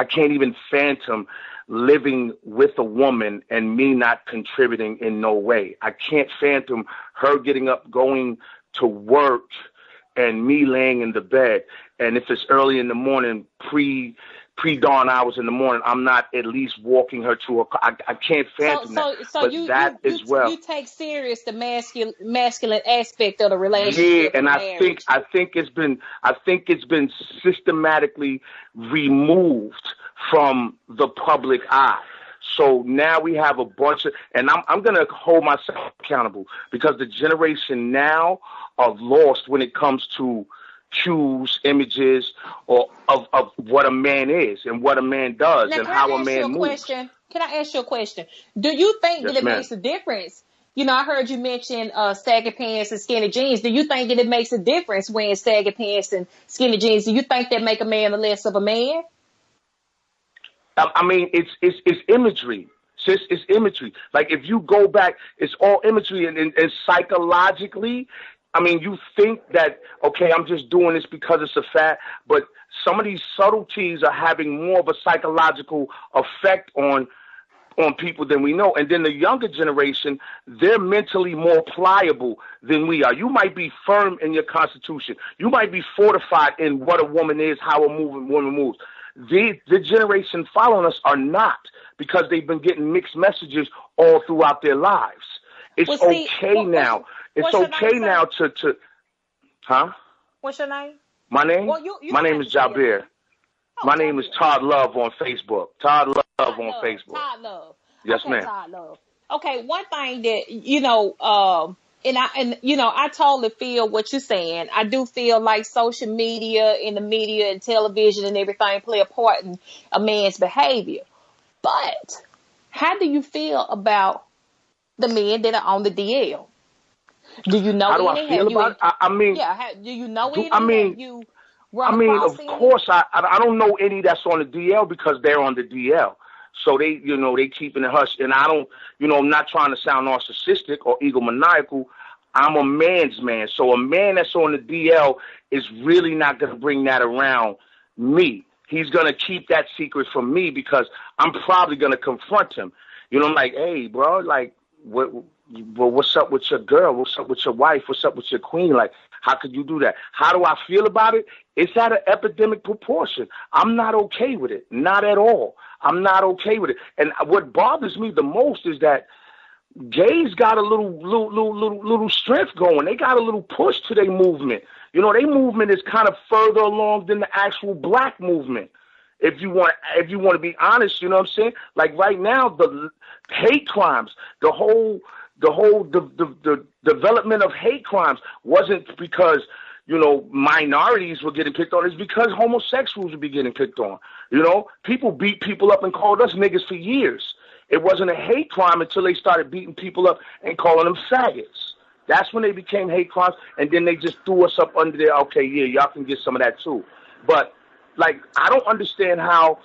can't even fathom living with a woman and me not contributing in no way. I can't fathom her getting up, going to work, and me laying in the bed. And if it's early in the morning, pre-dawn hours in the morning, I'm not at least walking her to I can't fathom that. So But you take serious the masculine aspect of the Yeah, relationship. and I think it's been systematically removed from the public eye. So now we have a bunch of, and I'm going to hold myself accountable because the generation now are lost when it comes to cues, images, or of what a man is and what a man does Now, and how a man moves. Can I ask you a question? Do you think Yes, that it ma'am. makes a difference? I heard you mention saggy pants and skinny jeans. Do you think that it makes a difference wearing saggy pants and skinny jeans? Do you think that make a man less of a man? I mean, it's imagery. Sis, it's imagery. Like, if you go back, it's all imagery, and psychologically, I mean, you think that, okay, I'm just doing this because it's a fad, but some of these subtleties are having more of a psychological effect on people than we know. And then the younger generation, they're mentally more pliable than we are. You might be firm in your constitution. You might be fortified in what a woman is, how a woman moves. The generation following us are not, because they've been getting mixed messages all throughout their lives. It's okay now. It's okay now to huh? What's your name? My name? Well, my name is Jabir. My name is Todd Love on Facebook. Todd Love on Facebook. Todd Love. Yes, okay, ma'am. Todd Love. Okay, one thing that, I totally feel what you're saying. I do feel like social media and the media and television and everything play a part in a man's behavior. But how do you feel about the men that are on the DL? Do you know how do I feel about it? I mean, do you know any? I mean, of course, I don't know any that's on the DL because they're on the DL. So they keeping it hush. And I don't, I'm not trying to sound narcissistic or egomaniacal. I'm a man's man. So a man that's on the DL is really not going to bring that around me. He's going to keep that secret from me because I'm probably going to confront him. I'm like, hey, bro, like, what's up with your girl? What's up with your wife? What's up with your queen? Like, how could you do that? How do I feel about it? It's at an epidemic proportion. I'm not okay with it. Not at all. I'm not okay with it. And what bothers me the most is that gays got a little strength going. They got a little push to their movement. Their movement is kind of further along than the actual black movement. If you want to be honest, you know what I'm saying? Like right now, the hate crimes, the whole development of hate crimes wasn't because, minorities were getting picked on. It's because homosexuals would be getting picked on. People beat people up and called us niggas for years. It wasn't a hate crime until they started beating people up and calling them faggots. That's when they became hate crimes, and then they just threw us up under there. Okay, yeah, y'all can get some of that too. But like, I don't understand how,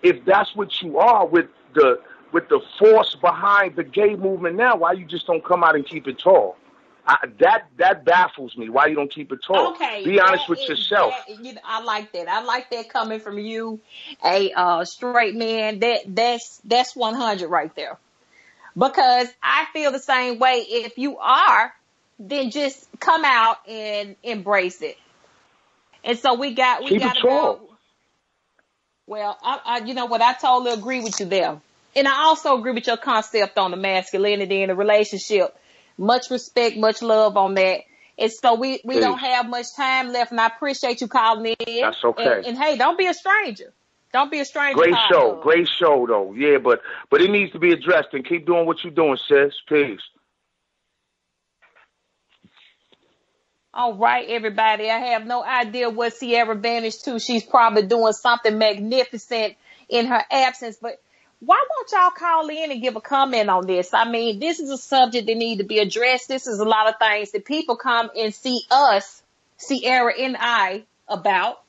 if that's what you are with the force behind the gay movement now, why you just don't come out and keep it tall? That baffles me. Why you don't keep it tall? Okay, be honest with yourself. I like that. I like that coming from you, a straight man. That's 100 right there. Because I feel the same way. If you are, then just come out and embrace it. And so we got to go. Well, I totally agree with you there. And I also agree with your concept on the masculinity in a relationship. Much respect, much love on that. And so we don't have much time left, and I appreciate you calling in. That's okay. And hey, don't be a stranger. Don't be a stranger. Great show though. Yeah, but it needs to be addressed, and keep doing what you're doing, sis. Peace. All right, everybody. I have no idea what Sierra vanished to. She's probably doing something magnificent in her absence, but why won't y'all call in and give a comment on this? I mean, this is a subject that needs to be addressed. This is a lot of things that people come and see us, Sierra and I, about.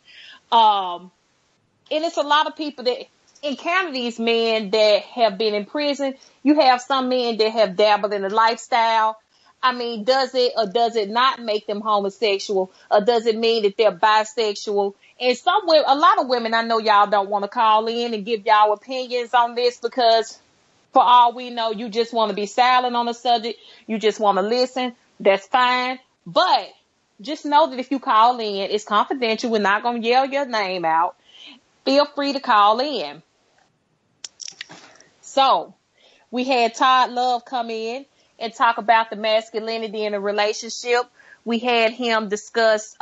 And it's a lot of people that encounter these men that have been in prison. You have some men that have dabbled in the lifestyle. I mean, does it or does it not make them homosexual? Or does it mean that they're bisexual? And a lot of women, I know y'all don't want to call in and give y'all opinions on this because for all we know, you just want to be silent on the subject. You just want to listen. That's fine. But just know that if you call in, it's confidential. We're not going to yell your name out. Feel free to call in. So we had Todd Love come in and talk about the masculinity in a relationship. We had him discuss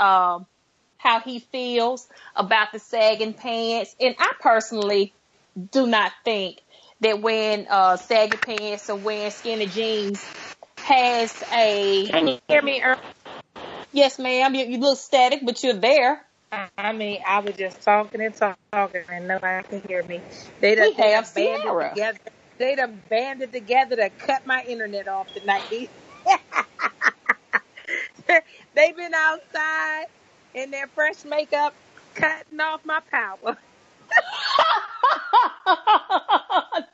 how he feels about the sagging pants. And I personally do not think that when sagging pants or wearing skinny jeans has a... Can you hear me, Earl? Yes, ma'am. You look static, but you're there. I mean, I was just talking and nobody can hear me. They have Sierra. They done banded together to cut my internet off tonight. They been outside in their fresh makeup, cutting off my power.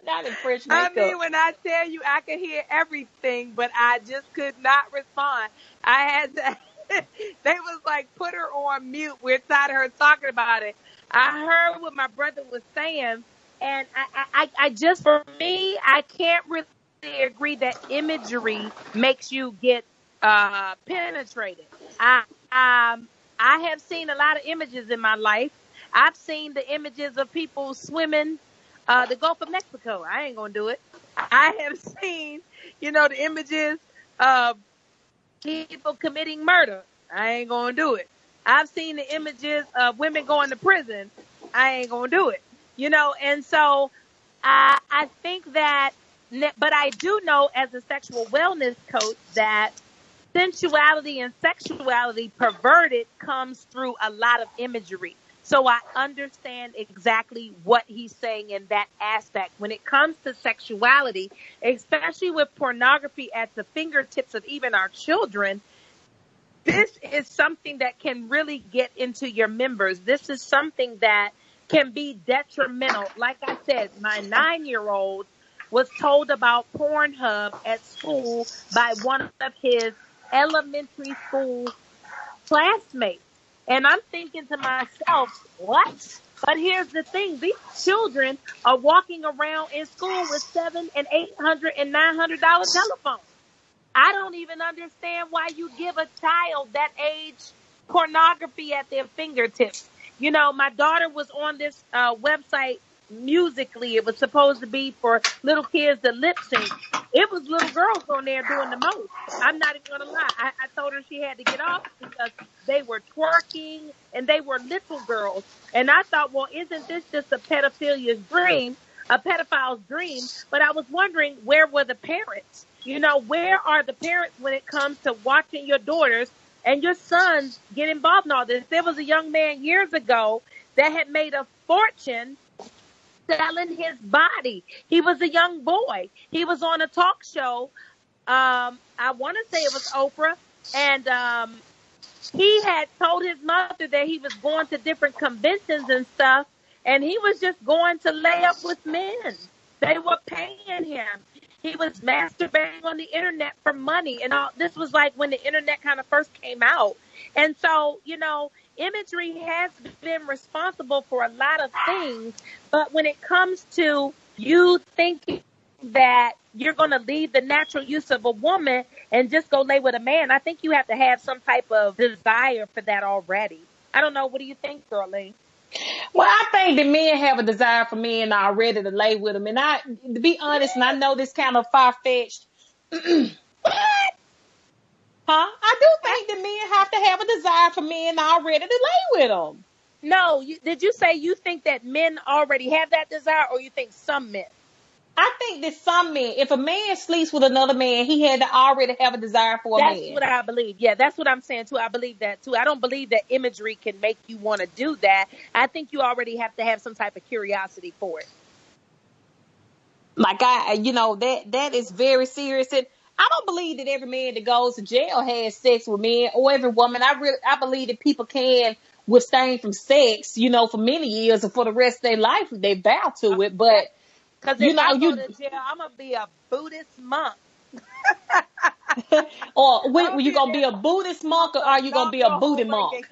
Not in fresh makeup. I mean, when I tell you I could hear everything, but I just could not respond. I had to, they was like, put her on mute. We're tired of her talking about it. I heard what my brother was saying, and I just, for me, I can't really agree that imagery makes you get penetrated. I have seen a lot of images in my life. I've seen the images of people swimming the Gulf of Mexico. I ain't gonna do it. I have seen, the images of people committing murder. I ain't gonna do it. I've seen the images of women going to prison. I ain't gonna do it. And so I think that, but I do know as a sexual wellness coach that sensuality and sexuality perverted comes through a lot of imagery. So I understand exactly what he's saying in that aspect. When it comes to sexuality, especially with pornography at the fingertips of even our children, this is something that can really get into your members. This is something that can be detrimental. Like I said, my 9-year-old was told about Pornhub at school by one of his elementary school classmates. And I'm thinking to myself, what? But here's the thing. These children are walking around in school with $700 and $800 and $900 telephones. I don't even understand why you give a child that age pornography at their fingertips. My daughter was on this website, Musically. It was supposed to be for little kids to lip sync. It was little girls on there doing the most. I'm not even going to lie. I told her she had to get off because they were twerking and they were little girls. And I thought, well, isn't this just a pedophile's dream, a pedophile's dream? But I was wondering, where were the parents? Where are the parents when it comes to watching your daughters and your sons get involved in all this? There was a young man years ago that had made a fortune selling his body. He was a young boy. He was on a talk show. I want to say it was Oprah. And he had told his mother that he was going to different conventions and stuff. And he was just going to lay up with men. They were paying him. He was masturbating on the internet for money. And all this was like when the internet kind of first came out. And so, imagery has been responsible for a lot of things. But when it comes to you thinking that you're going to leave the natural use of a woman and just go lay with a man, I think you have to have some type of desire for that already. I don't know. What do you think, Darlene? Well, I think that men have a desire for men already to lay with them. And to be honest, and I know this kind of far-fetched. What? Huh? I do think that men have to have a desire for men already to lay with them. No, did you say you think that men already have that desire, or you think some men? I think that some men, if a man sleeps with another man, he had to already have a desire for a man. That's what I believe. Yeah, that's what I'm saying too. I believe that too. I don't believe that imagery can make you want to do that. I think you already have to have some type of curiosity for it. Like that is very serious. And I don't believe that every man that goes to jail has sex with men, or every woman. I believe that people can withstand from sex, for many years or for the rest of their life. They vow to it, but. Because if I go to jail, I'm going to be a Buddhist monk. Or were you going to be a Buddhist monk, or are you going to be a booty monk?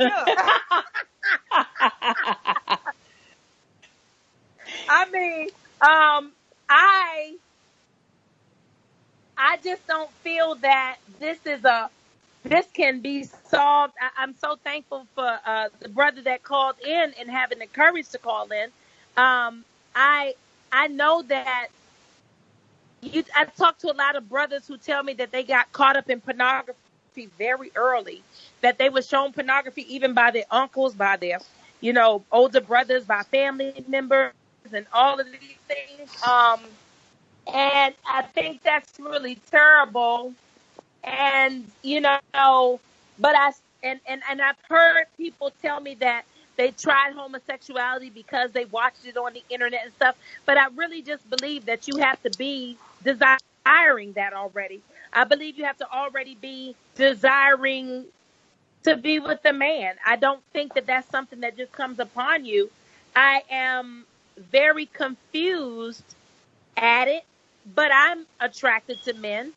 I mean, I just don't feel that this can be solved. I'm so thankful for the brother that called in and having the courage to call in. I know that I talked to a lot of brothers who tell me that they got caught up in pornography very early, that they were shown pornography even by their uncles, by their, older brothers, by family members, and all of these things. And I think that's really terrible. And, but I've heard people tell me that they tried homosexuality because they watched it on the internet and stuff. But I really just believe that you have to be desiring that already. I believe you have to already be desiring to be with a man. I don't think that that's something that just comes upon you. I am very confused at it, but I'm attracted to men.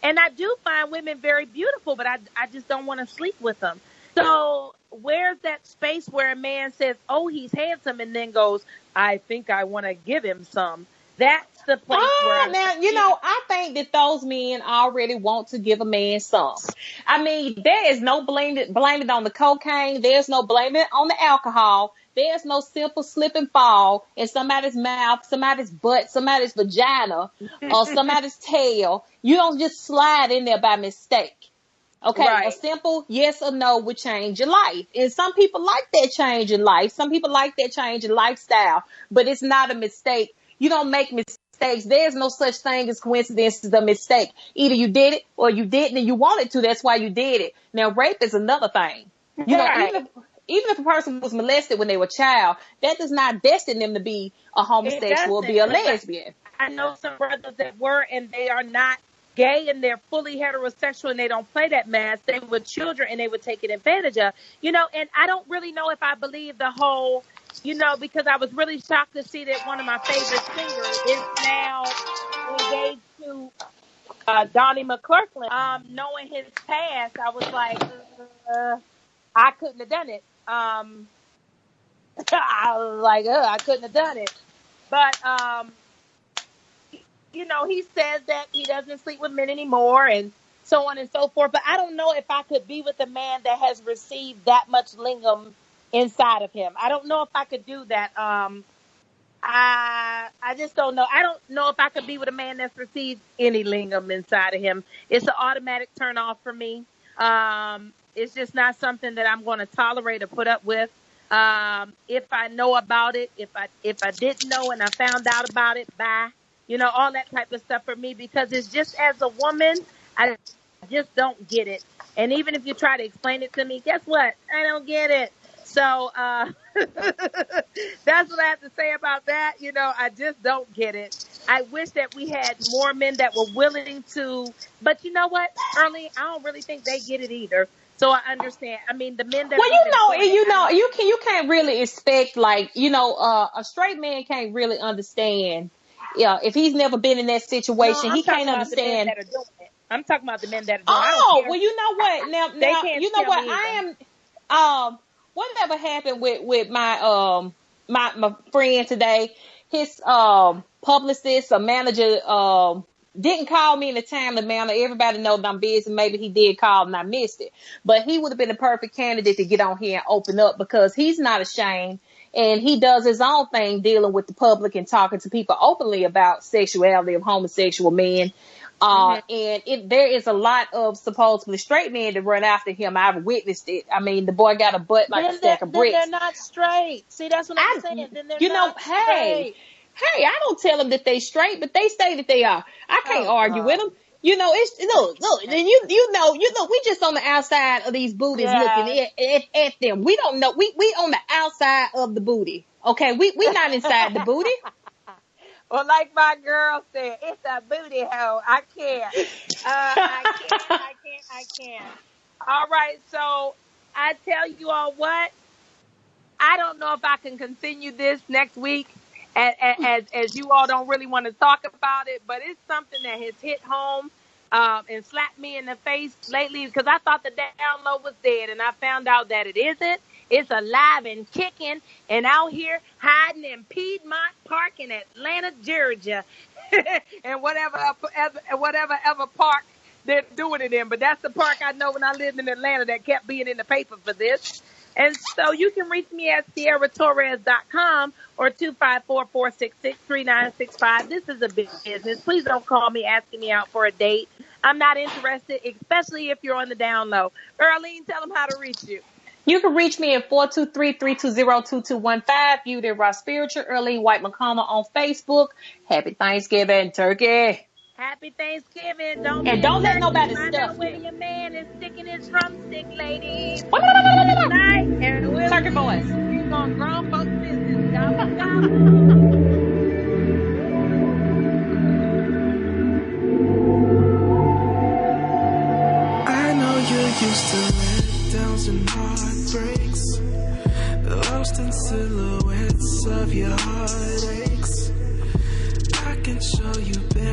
And I do find women very beautiful, but I just don't want to sleep with them. So where's that space where a man says, oh, he's handsome, and then goes, I think I want to give him some? That's the place where now, I think that those men already want to give a man some. I mean, there is no blame it on the cocaine. There's no blame it on the alcohol. There's no simple slip and fall in somebody's mouth, somebody's butt, somebody's vagina, or somebody's tail. You don't just slide in there by mistake. Okay, right. A simple yes or no would change your life. And some people like that change in life. Some people like that change in lifestyle, but it's not a mistake. You don't make mistakes. There's no such thing as coincidence as a mistake. Either you did it or you didn't and you wanted to. That's why you did it. Now, rape is another thing. Right. Even if a person was molested when they were a child, that does not destine them to be a homosexual or be a lesbian. I know some brothers that were, and they are not gay, and they're fully heterosexual, and they don't play that mass. They were children, and they were taken advantage of. And I don't really know if I believe the whole, because I was really shocked to see that one of my favorite singers is now engaged to Donnie McClurkin. Knowing his past, I was like, I couldn't have done it. I was like, I couldn't have done it. But, he says that he doesn't sleep with men anymore and so on and so forth. But I don't know if I could be with a man that has received that much lingam inside of him. I don't know if I could do that. I just don't know. I don't know if I could be with a man that's received any lingam inside of him. It's an automatic turn off for me. It's just not something that I'm going to tolerate or put up with. If I know about it, if I didn't know and I found out about it, bye. All that type of stuff for me, because it's just, as a woman, I just don't get it. And even if you try to explain it to me, guess what? I don't get it. So, that's what I have to say about that. I just don't get it. I wish that we had more men that were willing to, but you know what, Early, I don't really think they get it either. So I understand. I mean, the men that you can't really expect, like, a straight man can't really understand. Yeah, if he's never been in that situation, he can't understand. I'm talking about the men that are doing it. Oh, well, you know what? Now, you know what? I am. Whatever happened with my my friend today? His publicist or manager didn't call me in a timely manner. Everybody knows that I'm busy. Maybe he did call and I missed it. But he would have been the perfect candidate to get on here and open up, because he's not ashamed. And he does his own thing dealing with the public and talking to people openly about sexuality of homosexual men. And there is a lot of supposedly straight men that run after him. I've witnessed it. I mean, the boy got a butt like a stack of bricks. Then they're not straight. See, that's what I'm saying. Then they're not straight. Hey, I don't tell them that they straight, but they say that they are. I can't argue with them. It's look, and we just on the outside of these booties looking at them. We don't know. We on the outside of the booty. Okay, we not inside the booty. Well, like my girl said, it's a booty hole. I can't. I can't. All right, so I tell you all what, I don't know if I can continue this next week, as you all don't really want to talk about it, but it's something that has hit home and slapped me in the face lately, because I thought the download was dead, and I found out that it isn't. It's alive and kicking and out here hiding in Piedmont Park in Atlanta, Georgia, and whatever park they're doing it in. But that's the park I know when I lived in Atlanta that kept being in the paper for this. And so you can reach me at SierraTorres.com or 254-466-3965. This is a big business. Please don't call me asking me out for a date. I'm not interested, especially if you're on the down low. Earlene, tell them how to reach you. You can reach me at 423-320-2215. Viewed in Raw Spiritual, Earlene White McConnell on Facebook. Happy Thanksgiving, turkey. Happy Thanksgiving. Don't let nobody stuff you. Where your man is sticking his drumstick, ladies. Turkey boys. on grown folks' business. Gobble, gobble. I know you're used to letdowns and heartbreaks, lost in silhouettes of your heartaches. I can show you better.